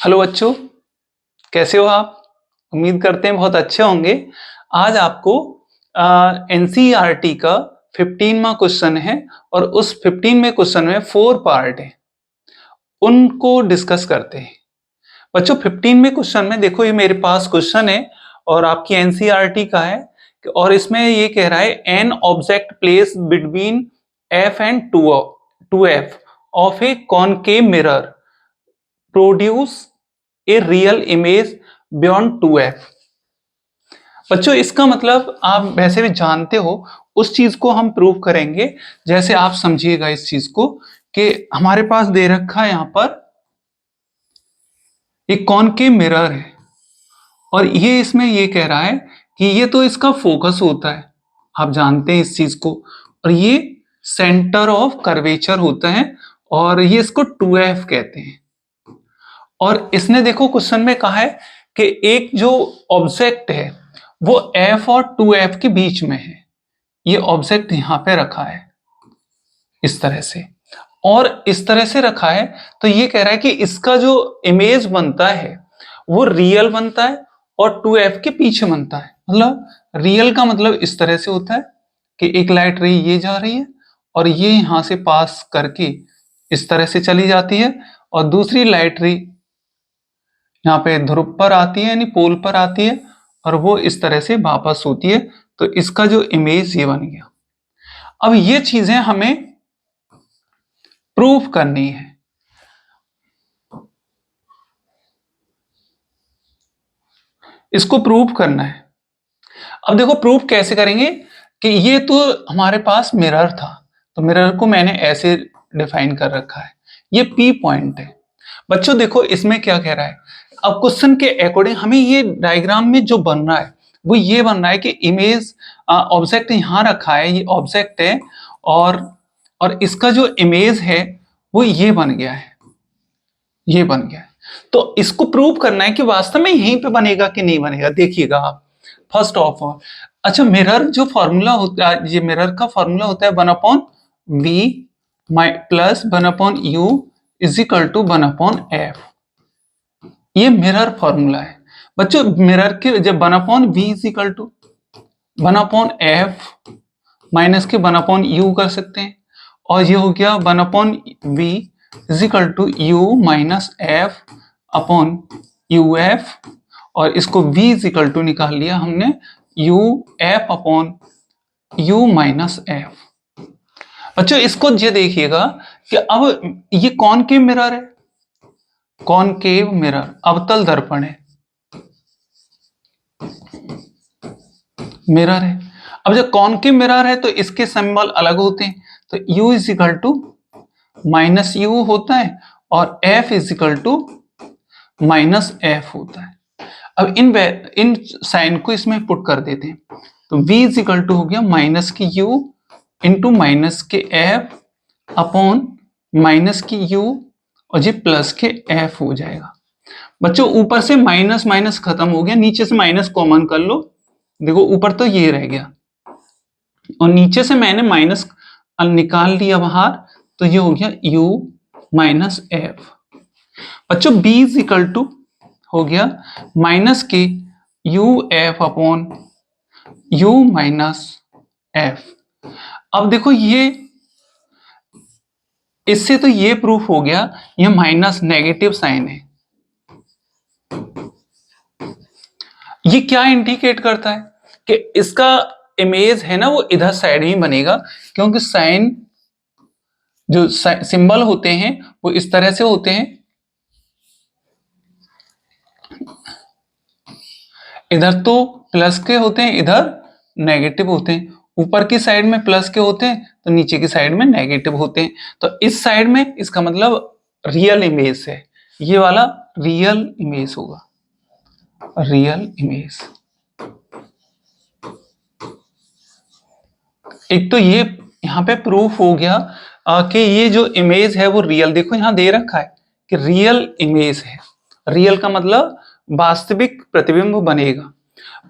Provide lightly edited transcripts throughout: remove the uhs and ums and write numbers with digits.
Hello बच्चों, कैसे हो आप? उम्मीद करते हैं बहुत अच्छे होंगे। आज आपको एनसीईआरटी का 15वां क्वेश्चन है और उस 15वें क्वेश्चन में 4 पार्ट है, उनको डिस्कस करते हैं। बच्चों 15वें क्वेश्चन में देखो, ये मेरे पास क्वेश्चन है और आपकी एनसीईआरटी का है और इसमें ये कह रहा है an object place between F and two F of a concave mirror produce a real image beyond 2f। बच्चों इसका मतलब आप वैसे भी जानते हो, उस चीज को हम प्रूव करेंगे। जैसे आप समझिएगा इस चीज को कि हमारे पास दे रखा है यहां पर एक कॉनकेव मिरर है और ये इसमें ये कह रहा है कि ये तो इसका फोकस होता है, आप जानते हैं इस चीज को, और ये सेंटर ऑफ कर्वेचर होता है और ये इसको 2f कहते हैं। और इसने देखो क्वेश्चन में कहा है कि एक जो ऑब्जेक्ट है वो f और 2f के बीच में है। ये ऑब्जेक्ट यहां पे रखा है इस तरह से, और इस तरह से रखा है, तो ये कह रहा है कि इसका जो इमेज बनता है वो रियल बनता है और 2f के पीछे बनता है। मतलब रियल का मतलब इस तरह से होता है कि एक लाइट रे ये जा रही है और ये यहां से पास करके इस तरह से चली जाती है और दूसरी लाइट रे यहाँ पे ध्रुव पर आती है, यानी पोल पर आती है और वो इस तरह से वापस होती है। तो इसका जो इमेज ये बन गया। अब ये चीजें हमें प्रूफ करनी है। इसको प्रूफ करना है। अब देखो प्रूफ कैसे करेंगे कि ये तो हमारे पास मिरर था, तो मिरर को मैंने ऐसे डिफाइन कर रखा है, ये पी पॉइंट है। बच्चों देखो इसमें क्या कह रहा है, अब क्वेश्चन के अकॉर्डिंग हमें ये डायग्राम में जो बन रहा है वो ये बन रहा है कि इमेज ऑब्जेक्ट यहां रखा है, ये ऑब्जेक्ट है और इसका जो इमेज है वो ये बन गया है, ये बन गया है। तो इसको प्रूव करना है कि वास्तव में यहीं पे बनेगा कि नहीं बनेगा। देखिएगा आप, फर्स्ट ऑफ ऑल, अच्छा मिरर जो फॉर्मूला होता है, ये मिरर का फॉर्मूला होता है 1/v plus 1/u is equal to 1/f। ये मिरर फॉर्मूला है बच्चों। मिरर के जब 1/v is equal to 1/f minus के 1/u कर सकते हैं, और ये हो गया 1/v is equal to u minus f upon uf, और इसको v इज इक्वल टू निकाल लिया हमने u f upon u minus f। बच्चों इसको ये देखिएगा कि अब ये कॉनकेव मिरर है, कॉनकेव मिरर अवतल दर्पण है, मिरर है। अब जब कॉनकेव मिरर है तो इसके सिंबल अलग होते हैं, तो u is equal to minus u होता है और f is equal to minus f होता है। अब इन साइन को इसमें पुट कर देते हैं, तो v इज इक्वल टू हो गया माइनस की u इंटू माइनस के f अपॉन माइनस की u और ये प्लस के f हो जाएगा। बच्चों ऊपर से माइनस माइनस खत्म हो गया, नीचे से माइनस कॉमन कर लो। देखो ऊपर तो ये रह गया और नीचे से मैंने माइनस निकाल लिया बाहर, तो ये हो गया u माइनस एफ। बच्चों b इज इक्वल टू हो गया माइनस के u f upon u minus f। अब देखो ये इससे तो ये प्रूफ हो गया, ये माइनस नेगेटिव साइन है। ये क्या इंडिकेट करता है कि इसका इमेज है ना वो इधर साइड ही बनेगा, क्योंकि साइन जो सिंबल होते हैं वो इस तरह से होते हैं, इधर तो प्लस के होते हैं, इधर नेगेटिव होते हैं। ऊपर की साइड में प्लस के होते हैं तो नीचे की साइड में नेगेटिव होते हैं। तो इस साइड में इसका मतलब रियल इमेज है, ये वाला रियल इमेज होगा, रियल इमेज। एक तो ये यहाँ पे प्रूफ हो गया कि ये जो इमेज है वो रियल, देखो यहाँ दे रखा है कि रियल इमेज है। रियल का मतलब वास्तविक प्रतिबिंब बनेगा,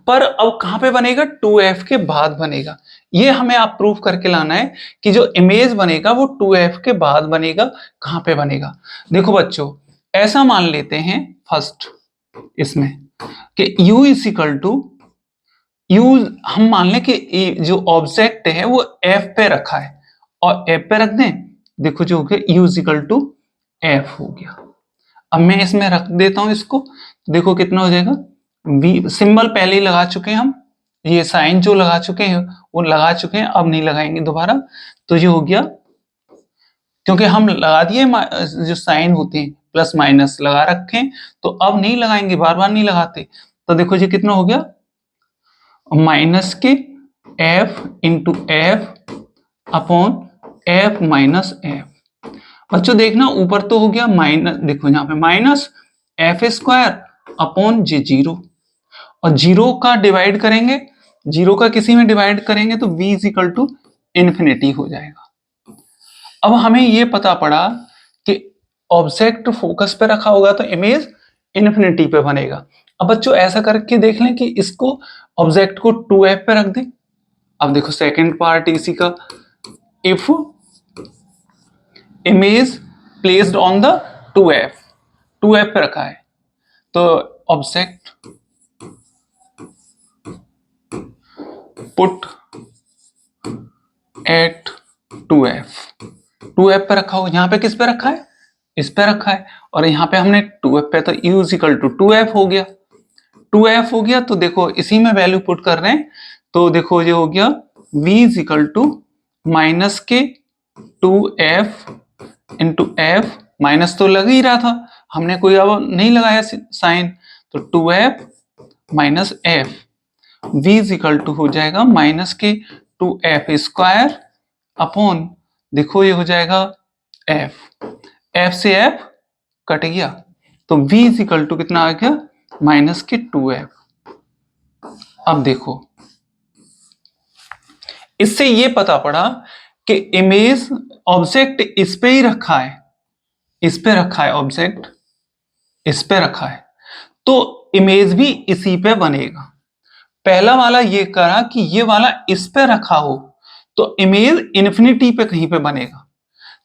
पर अब कहां पे बनेगा, 2f के बाद बनेगा। ये हमें आप प्रूफ करके लाना है कि जो इमेज बनेगा वो 2f के बाद बनेगा। कहां पे बनेगा, देखो बच्चों ऐसा मान लेते हैं फर्स्ट इसमें कि u is equal to u, हम मान लें कि जो ऑब्जेक्ट है वो f पे रखा है और f पे रख दें, देखो जो हो गया u is equal to f हो गया। अब मैं इसमें रख देता हूं इसको, देखो कितना हो जाएगा, v सिंबल पहले ही लगा चुके हैं हम, ये साइन जो लगा चुके हैं वो लगा चुके हैं, अब नहीं लगाएंगे दोबारा। तो ये हो गया, क्योंकि हम लगा दिए जो साइन होते हैं प्लस माइनस लगा रखे हैं, तो अब नहीं लगाएंगे, बार बार नहीं लगाते। तो देखो ये कितना हो गया, माइनस के F into F upon F minus F. बच्चों देखना ऊपर तो हो गया माइनस, देखो यहाँ पे minus F square upon J zero, और जीरो का डिवाइड करेंगे, जीरो का किसी में डिवाइड करेंगे तो v is equal to infinity हो जाएगा। अब हमें ये पता पड़ा कि ऑब्जेक्ट फोकस पे रखा होगा तो इमेज इन्फिनिटी पे बनेगा। अब बच्चों ऐसा करके देख लें कि इसको ऑब्जेक्ट को 2f पे रख दें। अब देखो सेकंड पार्ट इसी का, if image placed on the 2f, 2f पे रखा है तो object put at 2f, 2f पे रखा हो, यहाँ पे किस पे रखा है, इस पे रखा है, और यहाँ पे हमने 2f पे, तो u is equal to 2f हो गया, 2f हो गया। तो देखो इसी में वैल्यू पुट कर रहे हैं, तो देखो ये हो गया v is equal to minus के 2f इंटू f, माइनस तो लग ही रहा था, हमने कोई अब नहीं लगाया साइन, तो 2f minus f, v is equal to हो जाएगा माइनस के 2f स्क्वायर अपॉन, देखो ये हो जाएगा f, f से f कट गया, तो v इज इक्वल टू कितना आ गया, माइनस के 2f। अब देखो इससे ये पता पड़ा कि इमेज ऑब्जेक्ट इस पे ही रखा है, इस पे रखा है ऑब्जेक्ट, इस पे रखा है, तो इमेज भी इसी पे बनेगा। पहला वाला ये करा कि ये वाला इस पे रखा हो तो इमेज इन्फिनिटी पे कहीं पे बनेगा,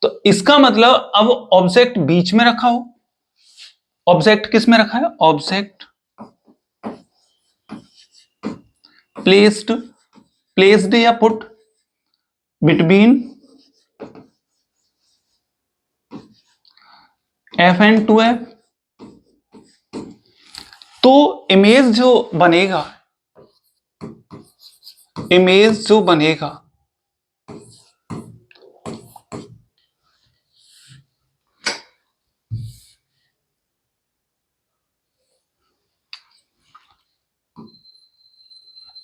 तो इसका मतलब अब ऑब्जेक्ट बीच में रखा हो, ऑब्जेक्ट किस में रखा है, ऑब्जेक्ट प्लेस्ड या put between f and 2f, तो इमेज जो बनेगा, इमेज जो बनेगा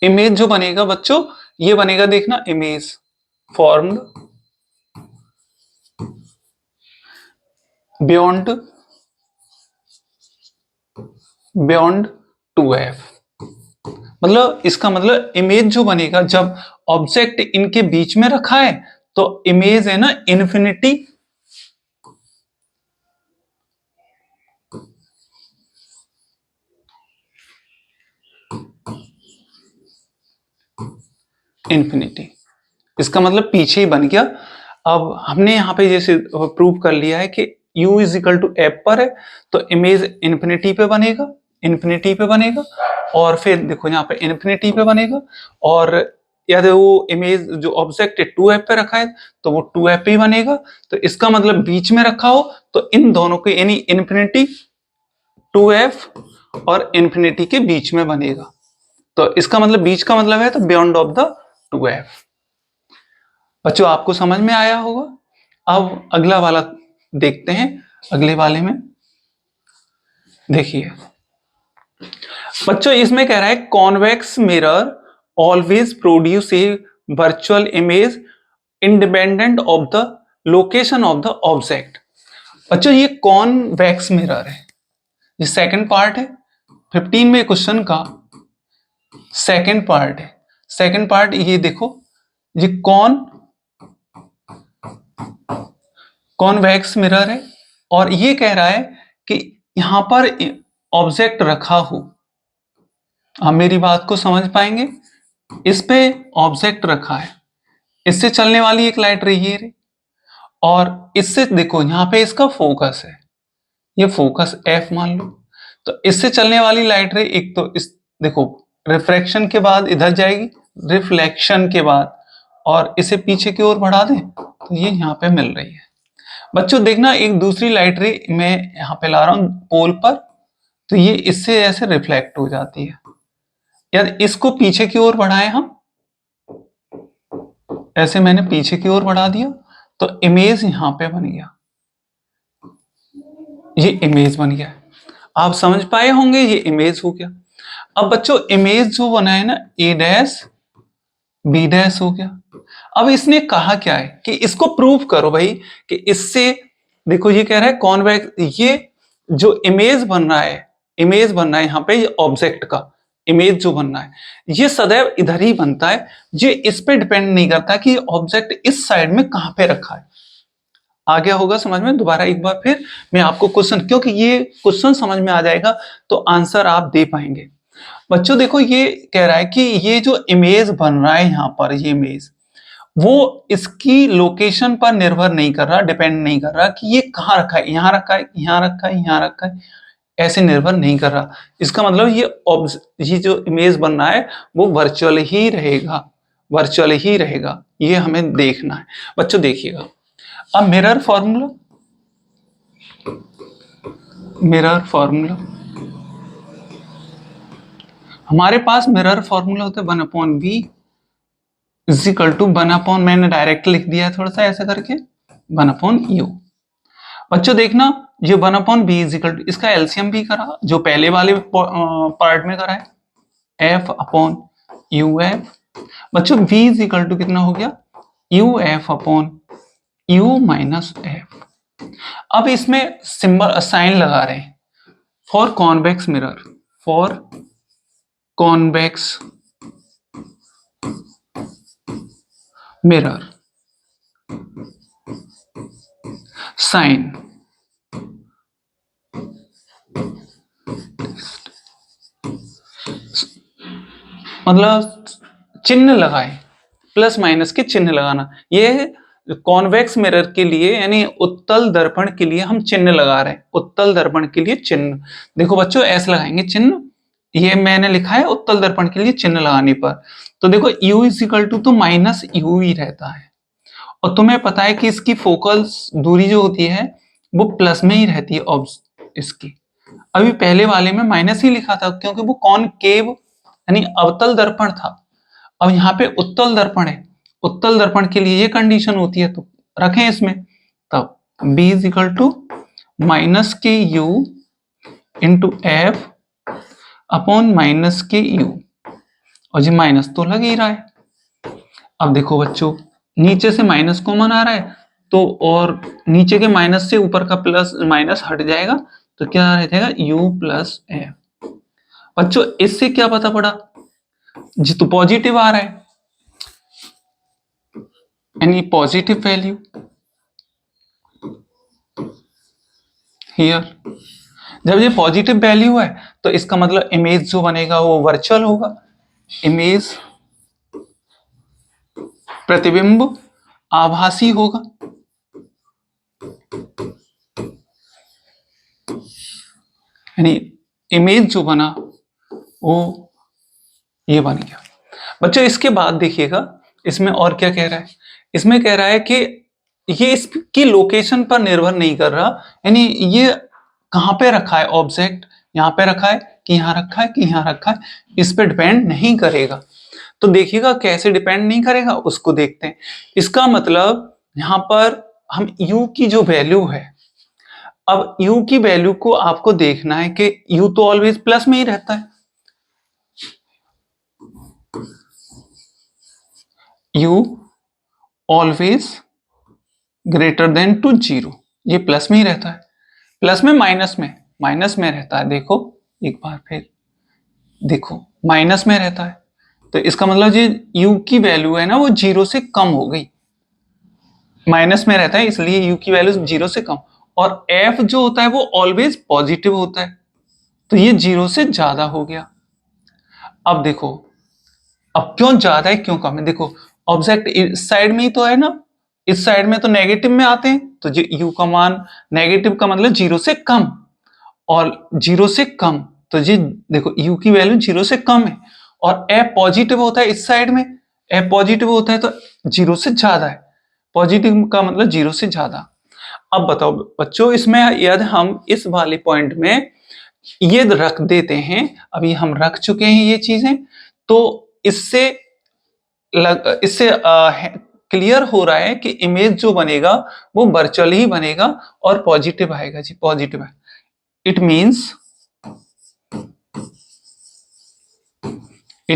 इमेज जो बनेगा बच्चों, ये बनेगा, देखना, इमेज फॉर्म्ड बियॉन्ड 2f, मतलब इसका मतलब इमेज जो बनेगा जब ऑब्जेक्ट इनके बीच में रखा है तो इमेज है ना इन्फिनिटी, इन्फिनिटी, इसका मतलब पीछे ही बन गया। अब हमने यहाँ पे जैसे प्रूव कर लिया है कि u is equal to F पर है तो इमेज इन्फिनिटी पे बनेगा, इन्फिनिटी पे बनेगा, और फिर देखो यहाँ पे इन्फिनिटी पे बनेगा, और यदि वो इमेज जो ऑब्जेक्ट है 2f पे रखा है तो वो 2f पे ही बनेगा, तो इसका मतलब बीच में रखा हो तो इन दोनों के यानी इन्फिनिटी 2f और इन्फिनिटी के बीच में बनेगा, तो इसका मतलब बीच का मतलब है तो बियॉन्ड ऑफ द 2f। बच्चों आपको समझ में आया होगा। अब अगला वाला देखते हैं, अगले वाले में देखिए बच्चों, इसमें कह रहा है convex mirror always produce a virtual image independent of the location of the object. बच्चों ये कॉन्वेक्स मिरर है, ये सेकंड पार्ट है, 15 में क्वेश्चन का सेकंड पार्ट है। सेकंड पार्ट ये देखो, ये कॉन्वेक्स मिरर है और ये कह रहा है कि यहां पर ऑब्जेक्ट रखा हो, आप मेरी बात को समझ पाएंगे, इस पे ऑब्जेक्ट रखा है, इससे चलने वाली एक लाइट रही है और इससे देखो यहां पे इसका फोकस है, ये फोकस F मान लो, तो इससे चलने वाली लाइट रे एक तो इस देखो रिफ्रैक्शन के बाद इधर जाएगी, रिफ्लेक्शन के बाद, और इसे पीछे की ओर बढ़ा दें तो ये यहाँ पे मिल रही है। बच्चों देखना एक दूसरी लाइट रे मैं यहाँ पे ला रहा हूँ पोल पर, तो ये इससे ऐसे रिफ्लेक्ट हो जाती है। यदि इसको पीछे की ओर बढ़ाएं हम, ऐसे मैंने पीछे की ओर बढ़ा दिया तो इमेज यहां पे बन गया, ये इमेज बन गया। आप समझ पाए होंगे, ये इमेज हो गया। अब बच्चों इमेज जो बना है ना ए डैश बी डैश हो गया। अब इसने कहा क्या है कि इसको प्रूव करो भाई कि इससे देखो ये कह रहा है कॉन्वेक्स, ये जो इमेज बन रहा है, इमेज बन रहा है यहाँ पे ये ऑब्जेक्ट का इमेज जो बनना है ये सदैव इधर ही बनता है, ये इस पे डिपेंड नहीं करता कि ऑब्जेक्ट इस साइड में कहां पे रखा है। आ गया होगा समझ में? दोबारा एक बार फिर मैं आपको क्वेश्चन, क्योंकि ये क्वेश्चन समझ में आ जाएगा तो आंसर आप दे पाएंगे। बच्चों देखो ये कह रहा है कि ये जो इमेज बन रहा है यहाँ पर, ये इमेज वो इसकी लोकेशन पर निर्भर नहीं कर रहा, डिपेंड नहीं कर रहा कि ये कहाँ रखा है, यहाँ रखा है, यहाँ रखा है, यहाँ रखा है, ऐसे निर्भर नहीं कर रहा। इसका मतलब ये जो इमेज बन रहा है वो वर्चुअल ही रहेगा, वर्चुअल ही रहेगा, ये हमें देखना है। बच्चों देखिएगा अब मिरर फॉर्मूला, मिरर फॉर्मूला हमारे पास मिरर फॉर्मूला होता है 1/v इज इक्वल टू 1/, मैंने डायरेक्ट लिख दिया है थोड़ा सा ऐसे करके 1/u। बच्चों देखना ये 1/v इज इक्वल टू, इसका एलसीएम भी करा जो पहले वाले पार्ट में करा है, f/uf। बच्चों v इज इक्वल टू कितना हो गया, uf/u माइनस f। अब इसमें सिंबल साइन लगा रहे हैं for convex mirror, for convex mirror sign, मतलब चिन्ह लगाए, प्लस माइनस के चिन्ह लगाना। ये कॉन्वेक्स मिरर के लिए यानी उत्तल दर्पण के लिए हम चिन्ह लगा रहे हैं, उत्तल दर्पण के लिए चिन्ह। देखो बच्चों ऐसे लगाएंगे चिन्ह, ये मैंने लिखा है उत्तल दर्पण के लिए चिन्ह लगाने पर। तो देखो u इज इक्वल टू तो माइनस यू ही रहता है, और तुम्हें पता है कि इसकी फोकल दूरी जो होती है वो प्लस में ही रहती है इसकी। अभी पहले वाले में माइनस ही लिखा था क्योंकि वो कॉनकेव यानी अवतल दर्पण था। अब यहाँ पे उत्तल दर्पण है, उत्तल दर्पण के लिए ये कंडीशन होती है तो रखें इसमें। तब b is equal to minus K U into F upon minus K U, और जी माइनस तो लग ही रहा है। अब देखो बच्चों नीचे से माइनस कॉमन आ रहा है तो, और नीचे के माइनस से ऊपर का प्लस माइनस हट जाएगा तो क्या रह जाएगा u प्लस एफ। बच्चों इससे क्या पता पड़ा, जी तो पॉजिटिव आ रहा है यानी पॉजिटिव वैल्यू हियर। जब ये पॉजिटिव वैल्यू है तो इसका मतलब इमेज जो बनेगा वो वर्चुअल होगा, इमेज प्रतिबिंब आभासी होगा। यानी इमेज जो बना वो ये बन गया। बच्चों इसके बाद देखिएगा इसमें और क्या कह रहा है, इसमें कह रहा है कि ये इसकी लोकेशन पर निर्भर नहीं कर रहा, यानी ये कहां पे रखा है ऑब्जेक्ट, यहाँ पे रखा है कि यहाँ रखा है कि यहाँ रखा है, इस पे डिपेंड नहीं करेगा। तो देखिएगा कैसे डिपेंड नहीं करेगा उसको देखते हैं। इसका मतलब यहाँ पर हम u की जो वैल्यू है, अब u की वैल्यू को आपको देखना है कि u तो ऑलवेज प्लस में ही रहता है, u always greater than to 0, ये प्लस में ही रहता है, प्लस में माइनस में रहता है। देखो एक बार फिर देखो माइनस में रहता है, तो इसका मतलब ये u की वैल्यू है ना वो 0 से कम हो गई, माइनस में रहता है इसलिए u की वैल्यू 0 से कम, और f जो होता है वो ऑलवेज पॉजिटिव होता है तो ये 0 से ज्यादा हो गया। अब देखो अब क्यों ज्यादा है क्यों कम है, देखो ऑब्जेक्ट इस साइड में ही तो है ना, इस साइड में तो नेगेटिव में आते हैं तो जो u का मान नेगेटिव का मतलब 0 से कम, और 0 से कम, तो जी देखो u की वैल्यू 0 से कम है और f पॉजिटिव होता है इस साइड में, f पॉजिटिव होता है तो 0 से ज्यादा है, पॉजिटिव का मतलब 0 से ज्यादा। अब बताओ बच्चों, इसमें यदि हम इस वाले पॉइंट में ये रख देते हैं, अभी हम रख चुके हैं ये चीजें, तो इससे इससे क्लियर हो रहा है कि इमेज जो बनेगा वो वर्चुअल ही बनेगा और पॉजिटिव आएगा जी, पॉजिटिव है। It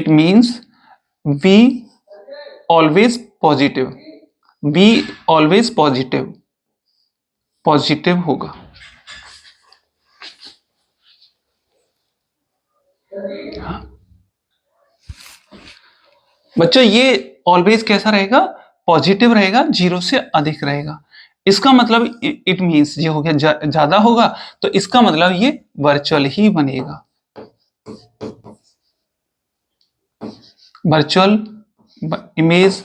means we always positive, we always positive, positive होगा। हाँ। बच्चों ये ऑलवेज कैसा रहेगा, पॉजिटिव रहेगा, 0 से अधिक रहेगा। इसका मतलब इट मीन्स ये हो गया ज्यादा होगा, तो इसका मतलब ये वर्चुअल ही बनेगा, वर्चुअल इमेज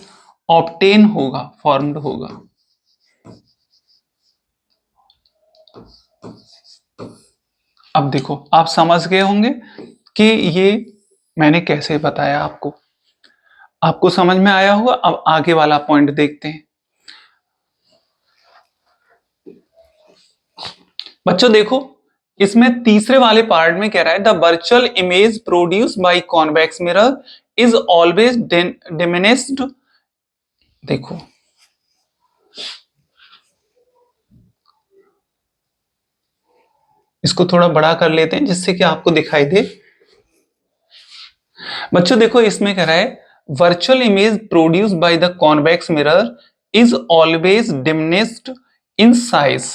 ऑब्टेन होगा, फॉर्म्ड होगा। अब देखो आप समझ गए होंगे कि ये मैंने कैसे बताया आपको, आपको समझ में आया होगा। अब आगे वाला पॉइंट देखते हैं। बच्चों देखो, इसमें तीसरे वाले पार्ट में कह रहा है the virtual image produce by convex mirror is always diminished. देखो इसको थोड़ा बड़ा कर लेते हैं जिससे कि आपको दिखाई दे। बच्चों देखो इसमें कह रहा है virtual image produce by the convex mirror is always diminished in size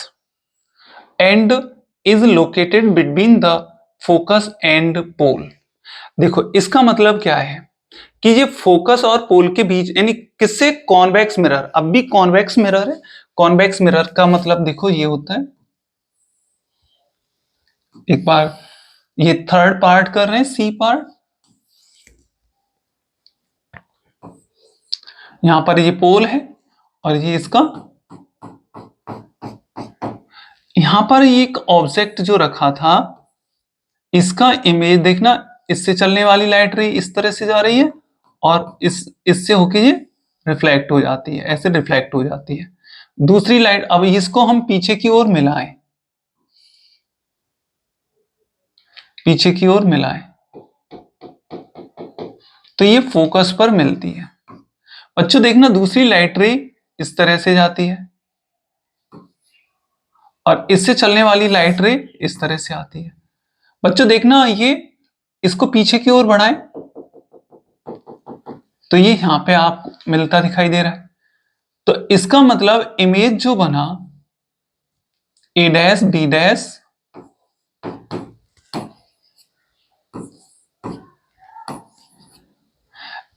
and is located between the focus and pole. देखो इसका मतलब क्या है कि ये फोकस और पोल के बीच, यानी किससे, कॉन्वेक्स मिरर, अब भी कॉन्वेक्स मिरर है। कॉन्वेक्स मिरर का मतलब देखो ये होता है, एक बार ये थर्ड पार्ट कर रहे हैं, सी पार्ट, यहां पर ये पोल है और ये इसका, यहां पर ये एक ऑब्जेक्ट जो रखा था इसका इमेज देखना, इससे चलने वाली लाइट रे इस तरह से जा रही है और इससे होके ये रिफ्लेक्ट हो जाती है, ऐसे रिफ्लेक्ट हो जाती है दूसरी लाइट। अब इसको हम पीछे की ओर मिलाएं, पीछे की ओर मिलाएं तो ये फोकस पर मिलती है। बच्चों देखना दूसरी लाइट रे इस तरह से जाती है और इससे चलने वाली लाइट रे इस तरह से आती है। बच्चों देखना ये, इसको पीछे की ओर बढ़ाएं तो ये यहां पे आपको मिलता दिखाई दे रहा है। तो इसका मतलब इमेज जो बना ए डैश बी डैश,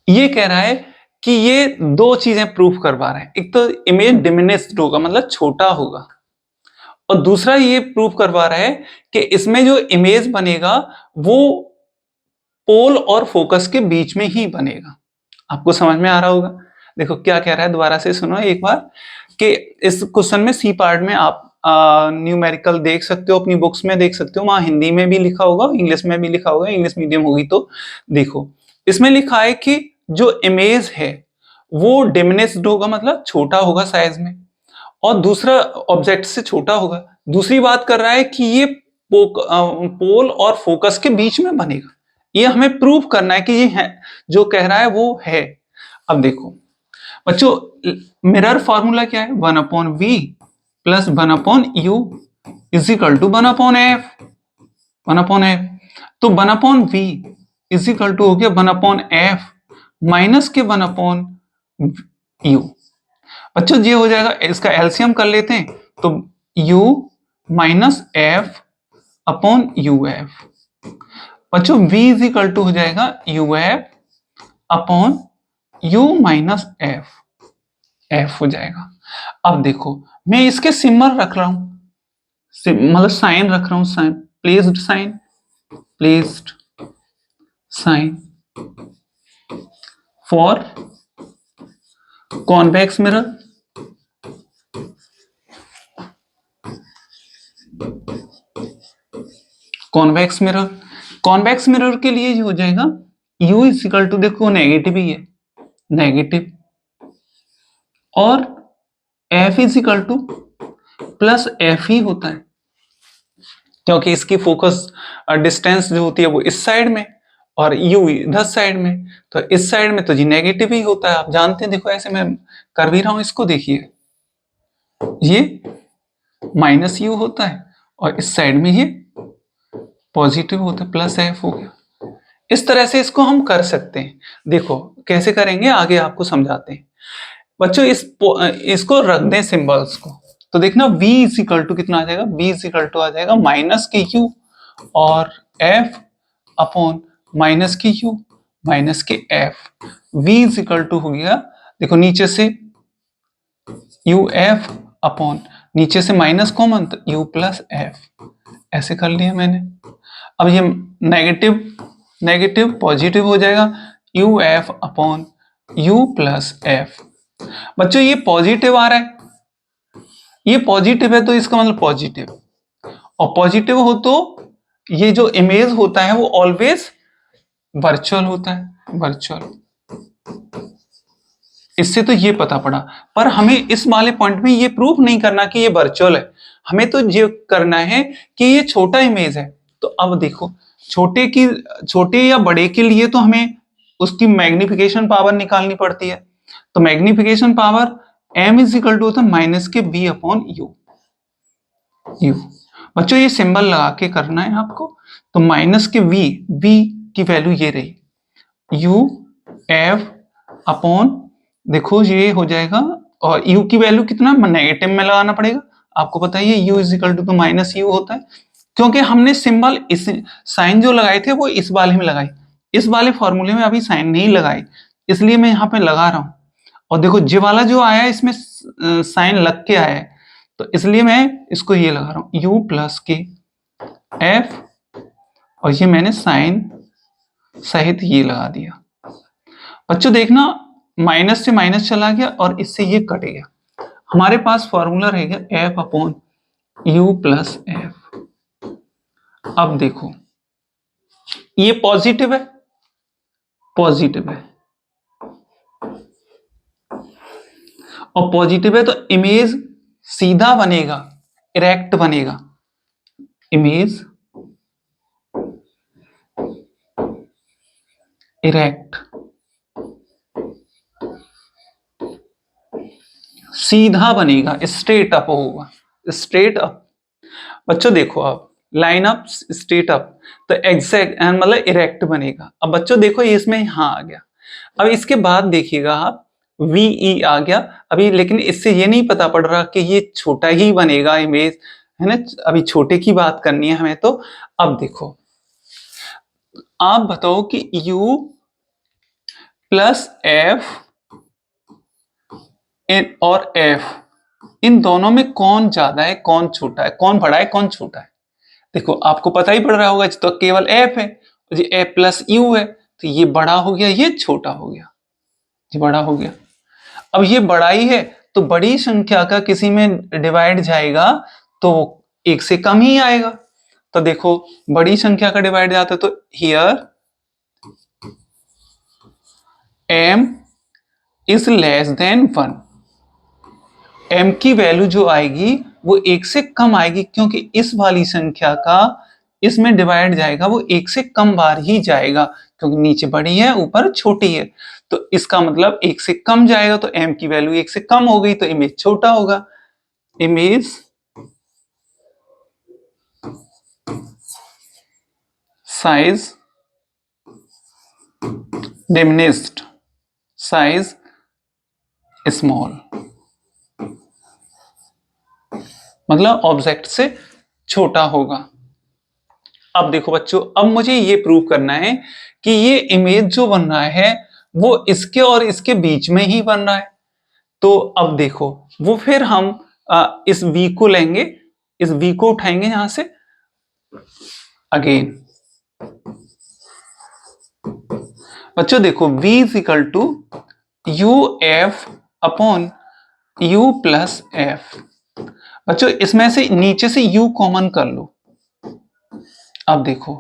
ये कह रहा है कि ये दो चीजें प्रूफ करवा रहे हैं, एक तो इमेज डिमिनिश्ड होगा मतलब छोटा होगा, और दूसरा ये प्रूफ करवा रहा है कि इसमें जो इमेज बनेगा वो पोल और फोकस के बीच में ही बनेगा। आपको समझ में आ रहा होगा। देखो क्या कह रहा है, दोबारा से सुनो एक बार, कि इस क्वेश्चन में सी पार्ट में आप न्यूमेरिकल देख सकते हो, अपनी बुक्स में देख सकते हो, वहां हिंदी में भी लिखा होगा, इंग्लिश में भी लिखा होगा, इंग्लिश मीडियम होगी तो देखो इसमें लिखा है कि जो इमेज है वो डिमिनिश्ड होगा मतलब छोटा होगा साइज में, और दूसरा ऑब्जेक्ट से छोटा होगा। दूसरी बात कर रहा है कि ये पोल और फोकस के बीच में बनेगा। ये हमें प्रूव करना है कि ये है, जो कह रहा है वो है। अब देखो बच्चों, मिरर फॉर्मूला क्या है, 1/v plus 1/u is equal to 1/f, 1/f। तो 1/v इज इक्वल टू हो गया 1/f माइनस के 1/u। बच्चों ये हो जाएगा, इसका एलसीएम कर लेते हैं तो u minus F upon U F. बच्चों v इज इक्वल टू हो जाएगा U F upon u minus F, F हो जाएगा। अब देखो मैं इसके सिंबल रख रहा हूं, मतलब साइन रख रहा हूं, sign placed, sign placed, sign for convex mirror, convex mirror, convex mirror के लिए हो जाएगा u इज इक्वल टू, देखो नेगेटिव ही है, नेगेटिव, और f is equal to plus F ही होता है, क्योंकि इसकी फोकस डिस्टेंस जो होती है वो इस साइड में और u इधर साइड में, तो इस साइड में तो जी नेगेटिव ही होता है, आप जानते हैं। देखो ऐसे मैं कर भी रहा हूं, इसको देखिए, ये माइनस यू होता है और इस साइड में ये पॉजिटिव होता है, प्लस एफ हो गया। इस तरह से इसको हम कर सकते हैं। देखो कैसे करेंगे आगे आपको समझाते हैं बच्चों। इसको रख दें सिंबल्स को, तो देखना v इज इक्वल टू कितना आ जाएगा, v इज इक्वल टू आ जाएगा माइनस के u और f अपॉन माइनस के u माइनस के f। v is equal to हो गया, देखो नीचे से uf अपॉन नीचे से माइनस कॉमन तो u प्लस f, ऐसे कर लिया मैंने। अब ये नेगेटिव नेगेटिव पॉजिटिव हो जाएगा, uf upon u plus f। बच्चों ये पॉजिटिव आ रहा है, ये पॉजिटिव है तो इसका मतलब पॉजिटिव, और पॉजिटिव हो तो ये जो इमेज होता है वो ऑलवेज वर्चुअल होता है, वर्चुअल। इससे तो ये पता पड़ा, पर हमें इस वाले पॉइंट में ये प्रूफ नहीं करना कि ये वर्चुअल है, हमें तो ये करना है कि ये छोटा इमेज है। तो अब देखो छोटे या बड़े के लिए तो हमें उसकी मैग्निफिकेशन पावर निकालनी पड़ती है, तो magnification power m is equal to होता है माइनस के b अपॉन यू। बच्चों ये सिंबल लगा के करना है आपको, तो माइनस के v की वैल्यू ये रही u f अपॉन, देखो ये हो जाएगा, और u की वैल्यू कितना नेगेटिव में लगाना पड़ेगा, आपको पता ही है u इज इक्वल टू तो माइनस यू होता है, क्योंकि हमने सिंबल इस साइन जो लगाए थे वो इस वाले में लगाए, इस वाले फॉर्मूले में अभी साइन नहीं लगाई, इसलिए मैं यहाँ पे लगा रहा हूं। और देखो जे वाला जो आया इसमें साइन लग के आया है, तो इसलिए मैं इसको ये लगा रहा हूं u प्लस के f, और ये मैंने साइन सहित ये लगा दिया। बच्चों देखना माइनस से माइनस चला गया और इससे ये कट गया, हमारे पास फॉर्मूला रहेगा f upon u plus f। अब देखो ये पॉजिटिव है, पॉजिटिव है, और पॉजिटिव है तो इमेज सीधा बनेगा, इरेक्ट बनेगा, इमेज इरेक्ट, सीधा बनेगा, स्ट्रेट अप होगा, स्ट्रेट अप। बच्चों देखो अब लाइन अप स्ट्रेट अप, तो एग्जैक्ट मतलब इरेक्ट बनेगा। अब बच्चों देखो ये इसमें यहां आ गया, अब इसके बाद देखिएगा आप VE आ गया अभी, लेकिन इससे ये नहीं पता पड़ रहा कि ये छोटा ही बनेगा इमेज, है ना, अभी छोटे की बात करनी है हमें। तो अब देखो आप बताओ कि U प्लस F और F इन दोनों में कौन ज्यादा है, कौन छोटा है, कौन बड़ा है, कौन छोटा है। देखो आपको पता ही पड़ रहा होगा, तो केवल F है, जी F प्लस U है, तो ये बड़ा हो गया, ये छोटा हो गया, ये बड़ा हो गया। अब ये बड़ा ही है तो बड़ी संख्या का किसी में डिवाइड जाएगा तो एक से कम ही आएगा, तो देखो बड़ी संख्या का डिवाइड जाता है तो here m is less than 1, m की वैल्यू जो आएगी वो एक से कम आएगी, क्योंकि इस वाली संख्या का इसमें डिवाइड जाएगा वो एक से कम बार ही जाएगा, क्योंकि नीचे बड़ी है ऊपर छोटी है, तो इसका मतलब एक से कम जाएगा, तो m की वैल्यू एक से कम हो गई तो इमेज छोटा होगा, image size diminished, size small, मतलब ऑब्जेक्ट से छोटा होगा। अब देखो बच्चों, अब मुझे ये प्रूव करना है कि ये इमेज जो बन रहा है वो इसके और इसके बीच में ही बन रहा है। तो अब देखो वो फिर हम इस v को लेंगे, इस v को उठाएंगे यहां से, अगेन बच्चों देखो v is equal to U F upon u plus F. बच्चों इसमें से नीचे से u कॉमन कर लो, अब देखो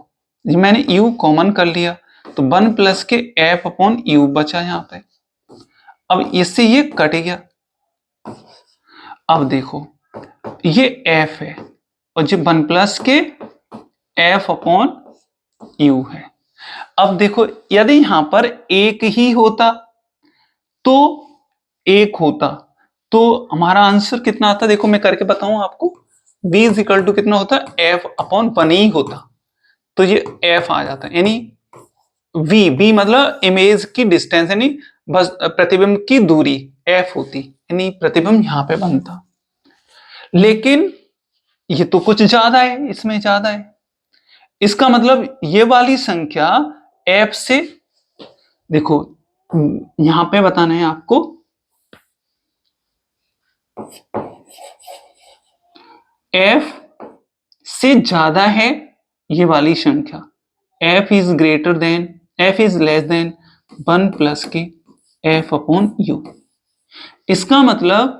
ये मैंने u कॉमन कर लिया तो 1 प्लस के f अपॉन u बचा यहाँ पे। अब इससे ये कट गया। अब देखो ये f है और ये 1 प्लस के f अपॉन u है। अब देखो यदि यहां पर एक ही होता तो एक होता तो हमारा आंसर कितना आता, देखो मैं करके बताऊं आपको। v इज इक्वल टू कितना होता, f अपॉन 1 ही होता तो ये f आ जाता, यानी v मतलब इमेज की डिस्टेंस यानी बस प्रतिबिंब की दूरी f होती, यानी प्रतिबिंब यहां पे बनता। लेकिन ये तो कुछ ज्यादा है, इसमें ज्यादा है, इसका मतलब ये वाली संख्या f से, देखो यहां पे बताना है आपको, f से ज्यादा है ये वाली संख्या, f is greater than, f is less than 1 plus के f अपॉन u। इसका मतलब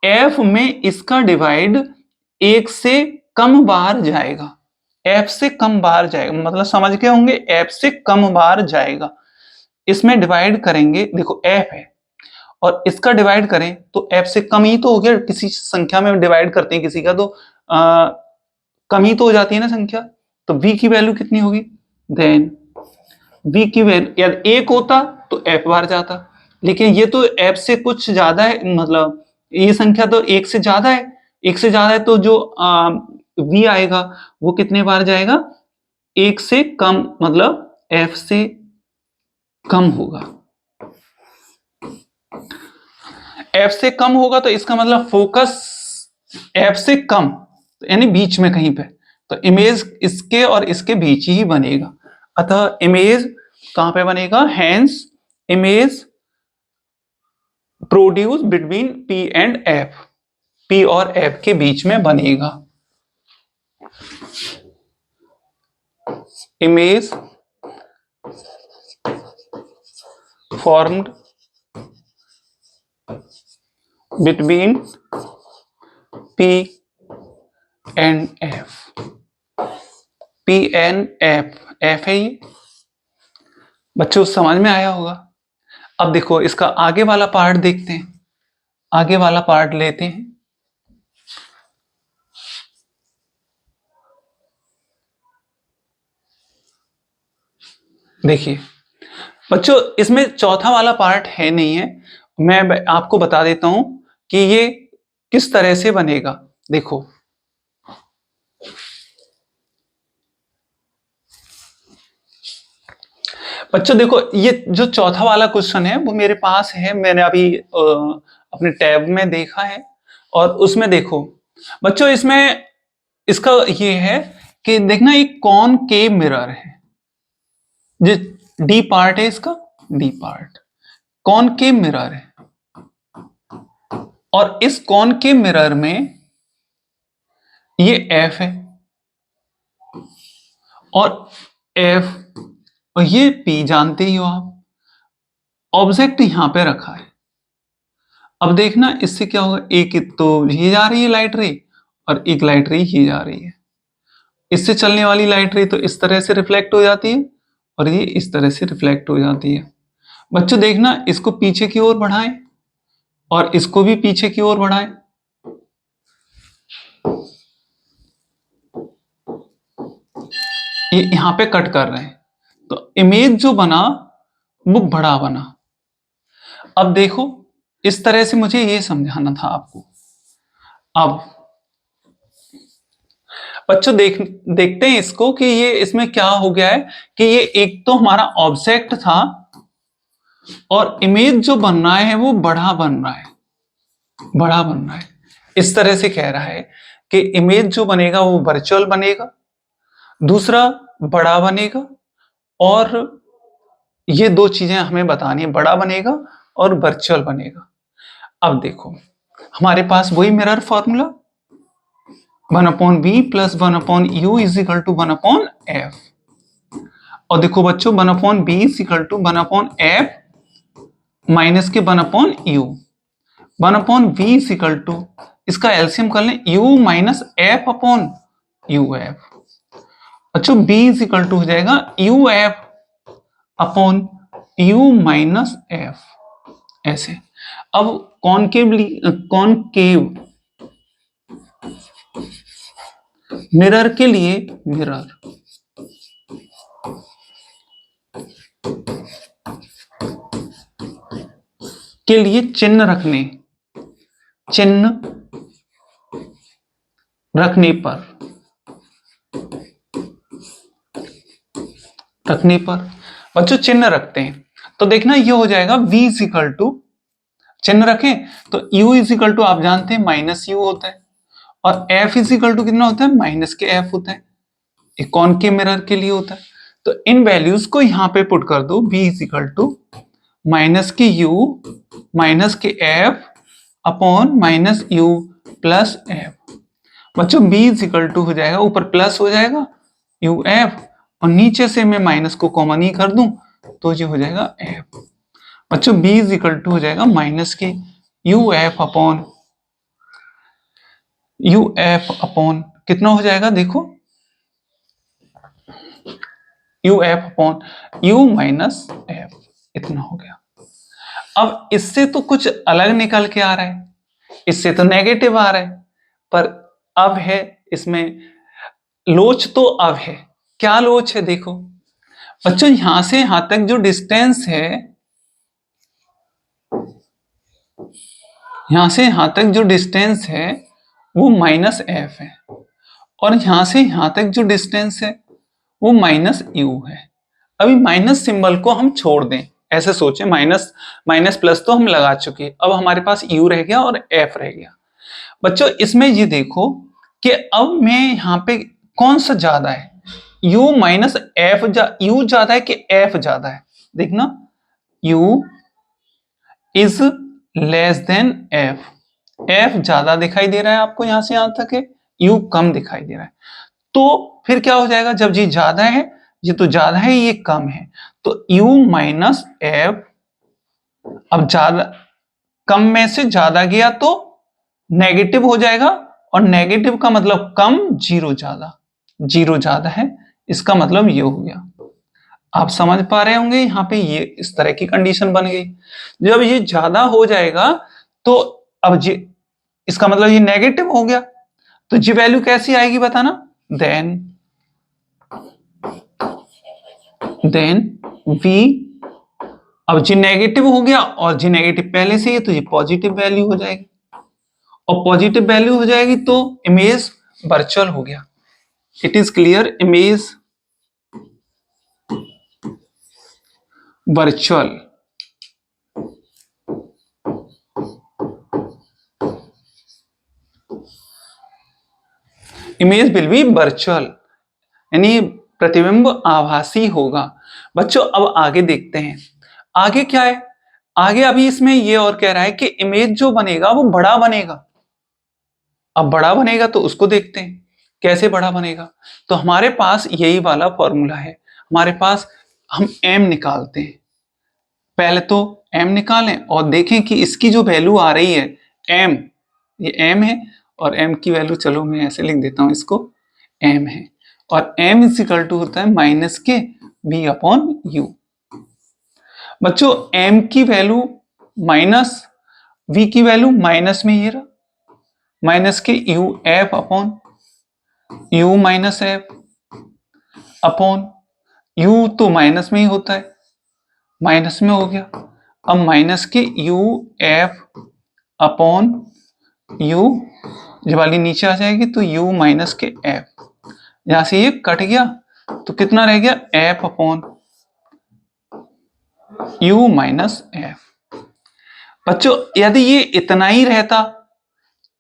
f में इसका डिवाइड एक से कम बार जाएगा, f से कम बार जाएगा, मतलब समझ के होंगे, f से कम बार जाएगा। इसमें डिवाइड करेंगे, देखो f है और इसका डिवाइड करें तो f से कम ही तो हो गया, किसी संख्या में डिवाइड करते हैं किसी का तो कम ही तो हो जाती है ना संख्या, तो v की वैल्यू कितनी होगी, देन v की वैल्यू यदि एक होता तो f बार जाता, लेकिन ये तो f से कुछ ज्यादा है, मतलब ये संख्या तो एक से ज्यादा है, एक से ज्यादा है तो जो v आएगा वो कितने बार जाएगा, एक से कम, मतलब f से कम होगा, f से कम होगा तो इसका मतलब फोकस f से कम यानी बीच में कहीं पे, तो इमेज इसके और इसके बीच ही बनेगा। अतः इमेज कहां पे बनेगा, hence image produce between p and f, p और f के बीच में बनेगा। Image formed between p and f, p and f है ये, बच्चों समझ में आया होगा। अब देखो इसका आगे वाला पार्ट देखते हैं, आगे वाला पार्ट लेते हैं। देखिए बच्चों इसमें चौथा वाला पार्ट है नहीं है, मैं आपको बता देता हूं कि ये किस तरह से बनेगा। देखो बच्चों देखो ये जो चौथा वाला क्वेश्चन है वो मेरे पास है, मैंने अभी अपने टैब में देखा है, और उसमें देखो बच्चों इसमें इसका ये है कि देखना एक कॉनकेव मिरर है, जो डी पार्ट है इसका, डी पार्ट कॉनकेव मिरर है, और इस कॉनकेव मिरर में ये एफ है और एफ और ये पी जानते ही हो आप, ऑब्जेक्ट यहां पे रखा है। अब देखना इससे क्या होगा, एक तो ये जा रही है लाइट रे और एक लाइट रे ये जा रही है, इससे चलने वाली लाइट रे तो इस तरह से रिफ्लेक्ट हो जाती है और ये इस तरह से रिफ्लेक्ट हो जाती है। बच्चों देखना इसको पीछे की ओर बढ़ाएं और इसको भी पीछे की ओर बढ़ाएं, ये यहां पे कट कर रहे हैं तो इमेज जो बना वो बड़ा बना। अब देखो इस तरह से मुझे ये समझाना था आपको। अब बच्चों देखते हैं इसको कि ये इसमें क्या हो गया है कि ये एक तो हमारा ऑब्जेक्ट था और इमेज जो बन रहा है वो बड़ा बन रहा है, बड़ा बन रहा है। इस तरह से कह रहा है कि इमेज जो बनेगा वो वर्चुअल बनेगा, दूसरा बड़ा बनेगा, और ये दो चीजें हमें बतानी है, बड़ा बनेगा और वर्चुअल बनेगा। अब देखो हमारे पास वही mirror formula 1/v plus 1/u is equal to 1/f, और देखो बच्चों 1/b is equal to 1/f minus के 1/u, 1/v is equal to, इसका एलसीएम कर लें u minus f upon uf, बच्चों बी इज इक्वल टू हो जाएगा U F upon U minus F, ऐसे। अब कॉनकेव मिरर के लिए, मिरर के लिए चिन्ह रखने पर बच्चों चिन्ह रखते हैं तो देखना ये हो जाएगा v इज इक्वल टू, चिन्ह रखें तो u इज इक्वल टू आप जानते हैं माइनस u होता है, और f इज इक्वल टू कितना होता है, माइनस के f होता है, एक कॉनकेव मिरर के लिए होता है। तो इन वैल्यूज को यहां पे पुट कर दो, v is equal to minus के u माइनस के f upon minus u plus f। बच्चों b इज इक्वल टू हो जाएगा, ऊपर प्लस हो जाएगा uf और नीचे से मैं माइनस को कॉमन ही कर दूं तो ये हो जाएगा f। बच्चों b इज इक्वल टू हो जाएगा माइनस के uf अपॉन कितना हो जाएगा, देखो uf upon u minus f, इतना हो गया। अब इससे तो कुछ अलग निकल के आ रहा है, इससे तो नेगेटिव आ रहा है, पर अब है इसमें लोच, तो अब है क्या लोच है, देखो बच्चों यहां से यहां तक जो डिस्टेंस है, यहां से यहां तक जो डिस्टेंस है वो माइनस एफ है, और यहां से यहां तक जो डिस्टेंस है वो माइनस यू है। अभी माइनस सिंबल को हम छोड़ दें, ऐसे सोचें, माइनस माइनस प्लस तो हम लगा चुके, अब हमारे पास यू रह गया और एफ रह गया। बच्चों इसमें ये देखो कि अब मैं यहाँ पे कौन सा ज्यादा है, u माइनस एफ, यू ज्यादा है कि एफ ज्यादा है, देखना u is less than F, F ज्यादा दिखाई दे रहा है आपको, यहां से यहां तक है, u कम दिखाई दे रहा है। तो फिर क्या हो जाएगा, जब ये ज्यादा है, ये तो ज्यादा है, ये कम है, तो u माइनस एफ, अब ज्यादा कम में से ज्यादा गया तो नेगेटिव हो जाएगा, और नेगेटिव का मतलब कम, जीरो ज्यादा, जीरो ज्यादा है, इसका मतलब ये हो गया। आप समझ पा रहे होंगे, यहाँ पे ये इस तरह की कंडीशन बन गई। जब ये ज्यादा हो जाएगा तो अब ये, इसका मतलब ये नेगेटिव हो गया, तो जी वैल्यू कैसी आएगी बताना, देन v, अब जी नेगेटिव हो गया और जी नेगेटिव पहले से ही, तो ये पॉजिटिव वैल्यू हो जाएगी, और पॉजिटिव वैल्यू हो जाएगी तो इमेज वर्चुअल हो गया। It is clear, image virtual, image will be virtual, यानी प्रतिबिंब आभासी होगा। बच्चों अब आगे देखते हैं, आगे क्या है, आगे अभी इसमें ये और कह रहा है कि इमेज जो बनेगा वो बड़ा बनेगा। अब बड़ा बनेगा तो उसको देखते हैं कैसे बड़ा बनेगा। तो हमारे पास यही वाला फॉर्मूला है, हमारे पास हम m निकालते हैं, पहले तो m निकालें और देखें कि इसकी जो वैल्यू आ रही है m, ये m है, और m की वैल्यू चलो मैं ऐसे लिख देता हूं, इसको m है, और m इज इक्वल टू होता है माइनस के v अपॉन u। बच्चों m की वैल्यू माइनस, v की वैल्यू माइनस में ये रहा, माइनस के u f upon u minus f upon u तो माइनस में ही होता है, माइनस में हो गया। अब माइनस के u f अपॉन u, जब वाली नीचे आ जाएगी तो u माइनस के f, यहां से ये कट गया तो कितना रह गया, f upon u minus f। बच्चों यदि ये इतना ही रहता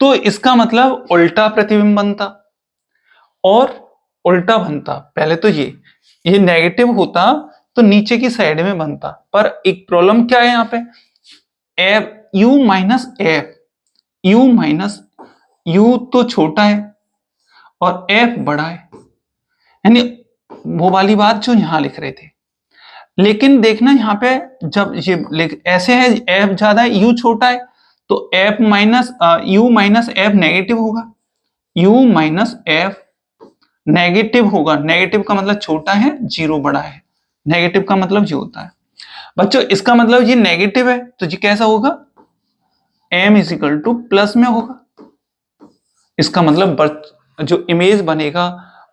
तो इसका मतलब उल्टा प्रतिबिंब बनता, और उल्टा बनता, पहले तो ये नेगेटिव होता तो नीचे की साइड में बनता, पर एक प्रॉब्लम क्या है यहाँ पे, F, u minus F, u minus u तो छोटा है और f बड़ा है, यानी वो वाली बात जो यहां लिख रहे थे। लेकिन देखना यहाँ पे जब ये ऐसे है, f ज्यादा है u छोटा है, तो f minus u minus f negative होगा, u माइनस f नेगेटिव होगा, नेगेटिव का मतलब छोटा है, जीरो बड़ा है, नेगेटिव का मतलब ये होता है बच्चों। इसका मतलब ये नेगेटिव है तो ये कैसा होगा, m is equal to plus में होगा। इसका मतलब जो इमेज बनेगा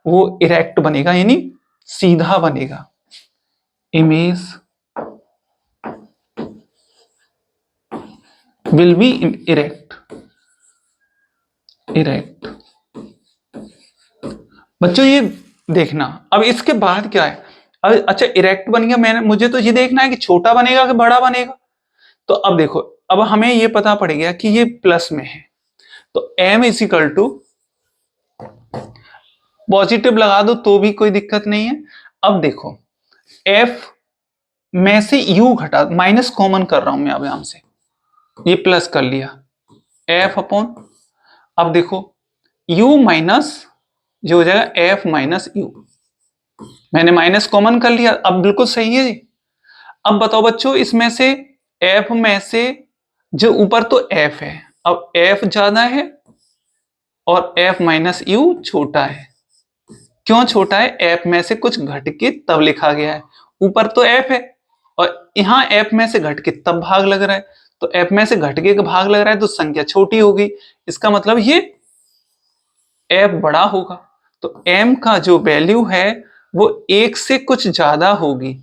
वो इरेक्ट बनेगा, यानी सीधा बनेगा। Image will be erect, erect. बच्चों ये देखना, अब इसके बाद क्या है, अब अच्छा इरेक्ट बन गया, मैंने मुझे तो ये देखना है कि छोटा बनेगा कि बड़ा बनेगा। तो अब देखो, अब हमें ये पता पड़ गया कि ये प्लस में है, तो m is equal to, positive लगा दो तो भी कोई दिक्कत नहीं है। अब देखो f में से u घटा, माइनस कॉमन कर रहा हूं मैं अब यहां से, ये प्लस कर लिया, f अपॉन, अब देखो u माइनस, जो हो जाएगा f माइनस u, मैंने माइनस कॉमन कर लिया, अब बिल्कुल सही है जी। अब बताओ बच्चों, इसमें से f में से जो ऊपर तो f है, अब f ज्यादा है और f माइनस u छोटा है। क्यों छोटा है, f में से कुछ घट के तब लिखा गया है, ऊपर तो f है और यहाँ f में से घट के तब भाग लग रहा है, तो f में से घट के भाग लग रहा है तो संख्या छोटी होगी, इसका मतलब ये f बड़ा होगा। तो m का जो वैल्यू है वो एक से कुछ ज्यादा होगी,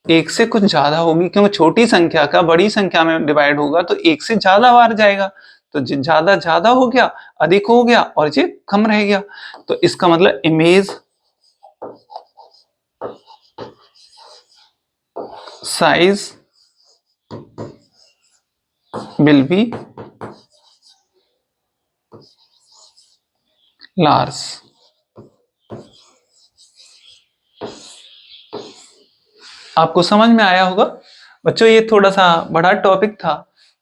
एक से कुछ ज्यादा होगी, क्योंकि छोटी संख्या का बड़ी संख्या में डिवाइड होगा तो एक से ज्यादा बार जाएगा, तो ज्यादा ज्यादा हो गया, अधिक हो गया और ये कम रह गया। तो इसका मतलब image size will be large. आपको समझ में आया होगा बच्चों, ये थोड़ा सा बड़ा टॉपिक था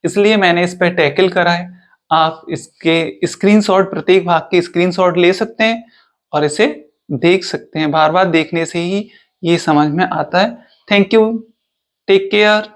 इसलिए मैंने इस पे टैकल करा है। आप इसके स्क्रीनशॉट, प्रत्येक भाग के स्क्रीनशॉट ले सकते हैं और इसे देख सकते हैं, बार बार देखने से ही ये समझ में आता है। Thank you, take care.